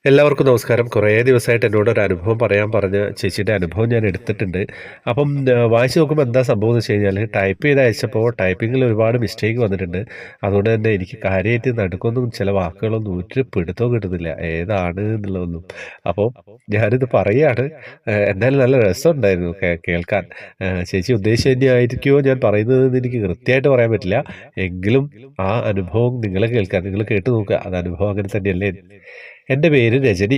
എല്ലാവർക്കും നമസ്കാരം. കുറേ ദിവസമായിട്ട് എന്നോട് ഒരു അനുഭവം പറയാൻ പറഞ്ഞ ചേച്ചിയുടെ അനുഭവം ഞാൻ എടുത്തിട്ടുണ്ട്. അപ്പം വായിച്ച് നോക്കുമ്പോൾ എന്താ സംഭവം എന്ന് വെച്ച് കഴിഞ്ഞാൽ ടൈപ്പ് ചെയ്ത് അയച്ചപ്പോൾ ടൈപ്പിങ്ങിൽ ഒരുപാട് മിസ്റ്റേക്ക് വന്നിട്ടുണ്ട്. അതുകൊണ്ട് തന്നെ എനിക്ക് കാര്യമായിട്ട് നടുക്കൊന്നും ചില വാക്കുകളൊന്നും ഒരു പിടുത്തവും കിട്ടുന്നില്ല ഏതാണ് എന്നുള്ളതൊന്നും. അപ്പോൾ ഞാനിത് പറയുകയാണ്. എന്തായാലും നല്ല രസമുണ്ടായിരുന്നു കേൾക്കാൻ. ചേച്ചി ഉദ്ദേശിച്ച് തന്നെയായിരിക്കുമോ ഞാൻ പറയുന്നതെന്ന് എനിക്ക് കൃത്യമായിട്ട് പറയാൻ പറ്റില്ല. എങ്കിലും ആ അനുഭവം നിങ്ങൾ കേൾക്കാൻ നിങ്ങൾ കേട്ട് നോക്കുക. അത് അനുഭവം അങ്ങനെ തന്നെയല്ലേ. എൻ്റെ പേര് രജനി.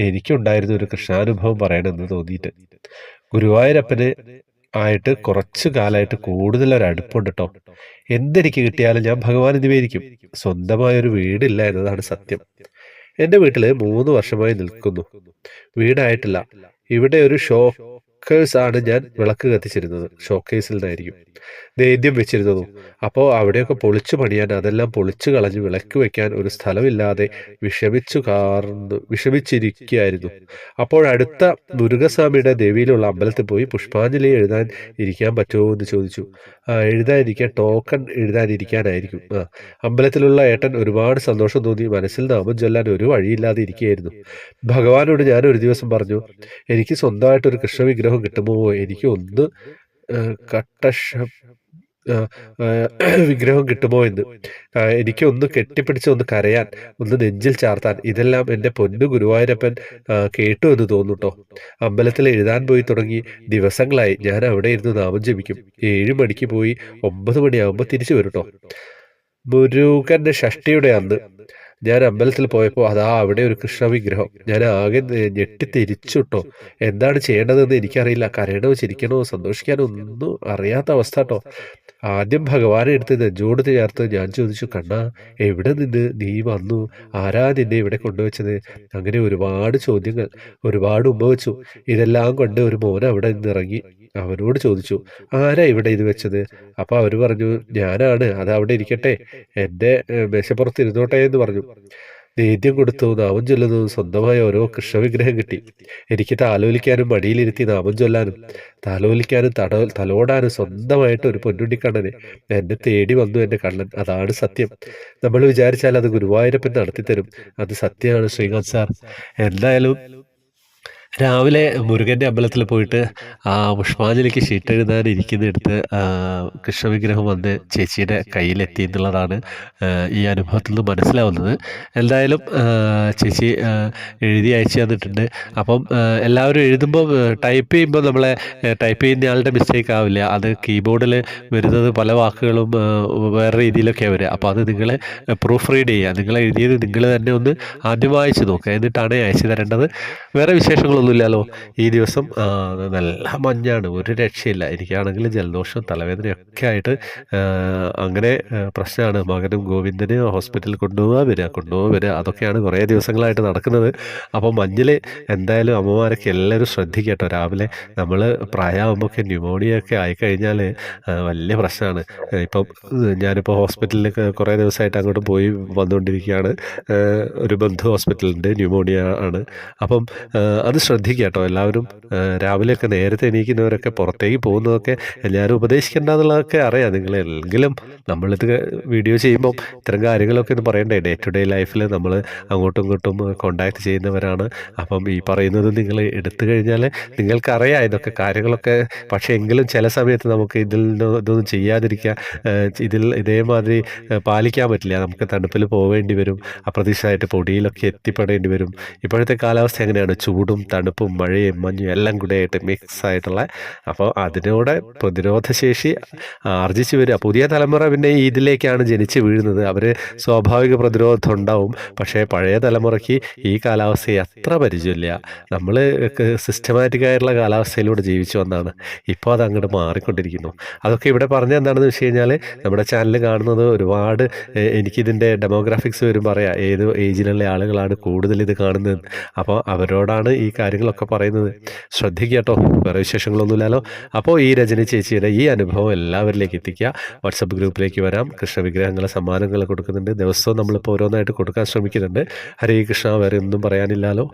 എനിക്കുണ്ടായിരുന്ന ഒരു കൃഷ്ണാനുഭവം പറയണമെന്ന് തോന്നിയിട്ട്. ഗുരുവായൂരപ്പന് ആയിട്ട് കുറച്ചു കാലമായിട്ട് കൂടുതലൊരു അടുപ്പുണ്ട് ട്ടോ. എന്തെനിക്ക് കിട്ടിയാലും ഞാൻ ഭഗവാന് നിവേദിക്കും. സ്വന്തമായൊരു വീടില്ല എന്നതാണ് സത്യം. എൻ്റെ വീട്ടില് 3 വർഷമായി നിൽക്കുന്നു. വീടായിട്ടില്ല. ഇവിടെ ഒരു ഷോക്കേഴ്സ് ആണ് ഞാൻ വിളക്ക് കത്തിച്ചിരുന്നത്. ഷോക്കേസിൽ നിന്നായിരിക്കും നേദ്യം വെച്ചിരുന്നതും. അപ്പോൾ അവിടെയൊക്കെ പൊളിച്ചു പണിയാൻ അതെല്ലാം പൊളിച്ചു കളഞ്ഞ് വിളക്ക് വെക്കാൻ ഒരു സ്ഥലമില്ലാതെ വിഷമിച്ചിരിക്കുകയായിരുന്നു. അപ്പോഴടുത്ത മുരുകസ്വാമിയുടെ ദേവിയിലുള്ള അമ്പലത്തിൽ പോയി പുഷ്പാഞ്ജലി എഴുതാൻ ഇരിക്കാൻ പറ്റുമോ എന്ന് ചോദിച്ചു. എഴുതാനിരിക്കാൻ ടോക്കൺ എഴുതാനിരിക്കാനായിരിക്കും. അമ്പലത്തിലുള്ള ഏട്ടൻ ഒരുപാട് സന്തോഷം തോന്നി. മനസ്സിൽ നാമം ചൊല്ലാൻ ഒരു വഴിയില്ലാതെ ഇരിക്കുകയായിരുന്നു. ഭഗവാനോട് ഞാൻ ഒരു ദിവസം പറഞ്ഞു, എനിക്ക് സ്വന്തമായിട്ടൊരു കൃഷ്ണവിഗ്രഹം കിട്ടുമോ? എനിക്ക് ഒന്ന് കട്ടശ ആ, ആ, വിഗ്രഹം കിട്ടുമോ എന്ന്. എനിക്കൊന്ന് കെട്ടിപ്പിടിച്ച് ഒന്ന് കരയാൻ, ഒന്ന് നെഞ്ചിൽ ചാർത്താൻ. ഇതെല്ലാം എൻ്റെ പൊന്നു ഗുരുവായൂരപ്പൻ കേട്ടു എന്ന് തോന്നുട്ടോ. അമ്പലത്തിൽ എഴുതാൻ പോയി തുടങ്ങി ദിവസങ്ങളായി. ഞാൻ അവിടെ ഇരുന്ന് നാമം ജപിക്കും. 7 മണിക്ക് പോയി 9 മണിയാകുമ്പോൾ തിരിച്ചു വരും ട്ടോ. മുരുകന്റെ ഷഷ്ടിയുടെ അന്ന് ഞാൻ അമ്പലത്തിൽ പോയപ്പോൾ അതാ അവിടെ ഒരു കൃഷ്ണവിഗ്രഹം. ഞാൻ ആകെ ഞെട്ടിത്തിരിച്ചു ട്ടോ. എന്താണ് ചെയ്യേണ്ടതെന്ന് എനിക്കറിയില്ല. കരയണോ ചിരിക്കണോ സന്തോഷിക്കാനോ ഒന്നും അറിയാത്ത അവസ്ഥ ട്ടോ. ആദ്യം ഭഗവാനെ എടുത്ത് നെഞ്ചോട് ചേർത്ത് ഞാൻ ചോദിച്ചു, കണ്ണാ, എവിടെ നിന്ന് നീ വന്നു? ആരാ നിന്നെ ഇവിടെ കൊണ്ടുവച്ചത്? അങ്ങനെ ഒരുപാട് ചോദ്യങ്ങൾ. ഒരുപാട് ഉമ്മ വെച്ചു. ഇതെല്ലാം കൊണ്ട് ഒരു മോൻ അവിടെ നിന്ന് ഇറങ്ങി. അവനോട് ചോദിച്ചു, ആരാ ഇവിടെ ഇത് വെച്ചത്? അപ്പോൾ അവർ പറഞ്ഞു, ഞാനാണ്. അത് അവിടെ ഇരിക്കട്ടെ, എൻ്റെ മേശപ്പുറത്ത് ഇരുന്നോട്ടെ എന്ന് പറഞ്ഞു. നേദ്യം കൊടുത്തു. നാമം ചൊല്ലുന്നു. സ്വന്തമായ ഓരോ കൃഷ്ണവിഗ്രഹം കിട്ടി. എനിക്ക് താലോലിക്കാനും മടിയിലിരുത്തി നാമം ചൊല്ലാനും താലോലിക്കാനും തലോടാനും സ്വന്തമായിട്ട് ഒരു പൊന്നുണ്ണിക്കണ്ണനെ എന്നെ തേടി വന്നു എൻ്റെ കണ്ണൻ. അതാണ് സത്യം. നമ്മൾ വിചാരിച്ചാൽ അത് ഗുരുവായൂരപ്പൻ നടത്തിത്തരും. അത് സത്യമാണ് ശ്രീകാന്ത് സാർ. എന്തായാലും രാവിലെ മുരുകൻ്റെ അമ്പലത്തിൽ പോയിട്ട് പുഷ്പാഞ്ജലിക്ക് ഷീറ്റ് എഴുതാൻ ഇരിക്കുന്നിടത്ത് കൃഷ്ണവിഗ്രഹം വന്ന് ചേച്ചിയുടെ കയ്യിലെത്തി എന്നുള്ളതാണ് ഈ അനുഭവത്തിൽ നിന്ന് മനസ്സിലാവുന്നത്. എന്തായാലും ചേച്ചി എഴുതി അയച്ചു തന്നിട്ടുണ്ട്. അപ്പം എല്ലാവരും എഴുതുമ്പോൾ ടൈപ്പ് ചെയ്യുമ്പോൾ നമ്മളെ ടൈപ്പ് ചെയ്യുന്ന ആളുടെ മിസ്റ്റേക്ക് ആവില്ല. അത് കീബോർഡിൽ വരുന്നത് പല വാക്കുകളും വേറെ രീതിയിലൊക്കെയാണ് വരിക. അപ്പോൾ അത് നിങ്ങൾ പ്രൂഫ് റീഡ് ചെയ്യുക. നിങ്ങൾ എഴുതിയത് നിങ്ങൾ തന്നെ ഒന്ന് ആദ്യം വായിച്ച് നോക്കുക. എന്നിട്ടാണ് അയച്ചു തരേണ്ടത്. വേറെ വിശേഷങ്ങളൊന്നുമില്ലല്ലോ. ഈ ദിവസം നല്ല മഞ്ഞാണ്, ഒരു രക്ഷയില്ല. എനിക്കാണെങ്കിൽ ജലദോഷം തലവേദനയൊക്കെ ആയിട്ട് അങ്ങനെ പ്രശ്നമാണ്. മകനും ഗോവിന്ദന് ഹോസ്പിറ്റലിൽ കൊണ്ടുപോകാൻ വരിക അതൊക്കെയാണ് കുറേ ദിവസങ്ങളായിട്ട് നടക്കുന്നത്. അപ്പോൾ മഞ്ഞിൽ എന്തായാലും അമ്മമാരൊക്കെ എല്ലാവരും ശ്രദ്ധിക്കട്ടോ. രാവിലെ നമ്മൾ പ്രായമാകുമ്പോഴൊക്കെ ന്യൂമോണിയൊക്കെ ആയിക്കഴിഞ്ഞാൽ വലിയ പ്രശ്നമാണ്. ഇപ്പം ഞാനിപ്പോൾ ഹോസ്പിറ്റലിൽ കുറേ ദിവസമായിട്ട് അങ്ങോട്ട് പോയി വന്നുകൊണ്ടിരിക്കുകയാണ്. ഒരു ബന്ധു ഹോസ്പിറ്റലുണ്ട്, ന്യൂമോണിയ ആണ്. അപ്പം അത് ശ്രദ്ധിക്കുക കേട്ടോ എല്ലാവരും. രാവിലെയൊക്കെ നേരത്തെ എണീക്കുന്നവരൊക്കെ പുറത്തേക്ക് പോകുന്നതൊക്കെ എല്ലാവരും ഉപദേശിക്കേണ്ട എന്നുള്ളതൊക്കെ അറിയാം നിങ്ങൾ. എങ്കിലും നമ്മളിത് വീഡിയോ ചെയ്യുമ്പം ഇത്തരം കാര്യങ്ങളൊക്കെ ഒന്ന് പറയണ്ടേ. ഡേ ടു ഡേ ലൈഫിൽ നമ്മൾ അങ്ങോട്ടും ഇങ്ങോട്ടും കോണ്ടാക്ട് ചെയ്യുന്നവരാണ്. അപ്പം ഈ പറയുന്നത് നിങ്ങൾ എടുത്തു കഴിഞ്ഞാൽ നിങ്ങൾക്കറിയാം ഇതൊക്കെ കാര്യങ്ങളൊക്കെ. പക്ഷേ എങ്കിലും ചില സമയത്ത് നമുക്ക് ഇതൊന്നും ചെയ്യാതിരിക്കുക, ഇതേമാതിരി പാലിക്കാൻ പറ്റില്ല. നമുക്ക് തണുപ്പിൽ പോവേണ്ടി വരും. അപ്രതീക്ഷിതമായിട്ട് പൊടിയിലൊക്കെ എത്തിപ്പെടേണ്ടി വരും. ഇപ്പോഴത്തെ കാലാവസ്ഥ എങ്ങനെയാണ്? ചൂടും തണുപ്പും മഴയും മഞ്ഞും എല്ലാം കൂടെ ആയിട്ട് മിക്സ് ആയിട്ടുള്ള. അപ്പോൾ അതിനോട് പ്രതിരോധശേഷി ആർജിച്ച് വരിക. പുതിയ തലമുറ പിന്നെ ഇതിലേക്കാണ് ജനിച്ച് വീഴുന്നത്. അവർ സ്വാഭാവിക പ്രതിരോധം ഉണ്ടാവും. പക്ഷേ പഴയ തലമുറയ്ക്ക് ഈ കാലാവസ്ഥയെ അത്ര പരിചയമില്ല. നമ്മൾ സിസ്റ്റമാറ്റിക്കായിട്ടുള്ള കാലാവസ്ഥയിലൂടെ ജീവിച്ചു വന്നാണ്. ഇപ്പോൾ അത് അങ്ങോട്ട് മാറിക്കൊണ്ടിരിക്കുന്നു. അതൊക്കെ ഇവിടെ പറഞ്ഞ എന്താണെന്ന് വെച്ച് കഴിഞ്ഞാൽ നമ്മുടെ ചാനൽ കാണുന്നത് ഒരുപാട് എനിക്കിതിൻ്റെ ഡെമോഗ്രാഫിക്സ് വരുമ്പോൾ അറിയാം ഏത് ഏജിലുള്ള ആളുകളാണ് കൂടുതൽ ഇത് കാണുന്നത്. അപ്പോൾ അവരോടാണ് ഈ കാര്യങ്ങളൊക്കെ പറയുന്നത്. ശ്രദ്ധിക്കുക കേട്ടോ. വേറെ വിശേഷങ്ങളൊന്നുമില്ലല്ലോ. അപ്പോൾ ഈ രജനി ചേച്ചിയുടെ ഈ അനുഭവം എല്ലാവരിലേക്ക് എത്തിക്കുക. വാട്സപ്പ് ഗ്രൂപ്പിലേക്ക് വരാം. കൃഷ്ണവിഗ്രഹങ്ങളെ സമ്മാനങ്ങൾ കൊടുക്കുന്നുണ്ട്. ദിവസവും നമ്മളിപ്പോൾ ഓരോന്നായിട്ട് കൊടുക്കാൻ ശ്രമിക്കുന്നുണ്ട്. ഹരേ കൃഷ്ണ. വേറെ ഒന്നും പറയാനില്ലല്ലോ.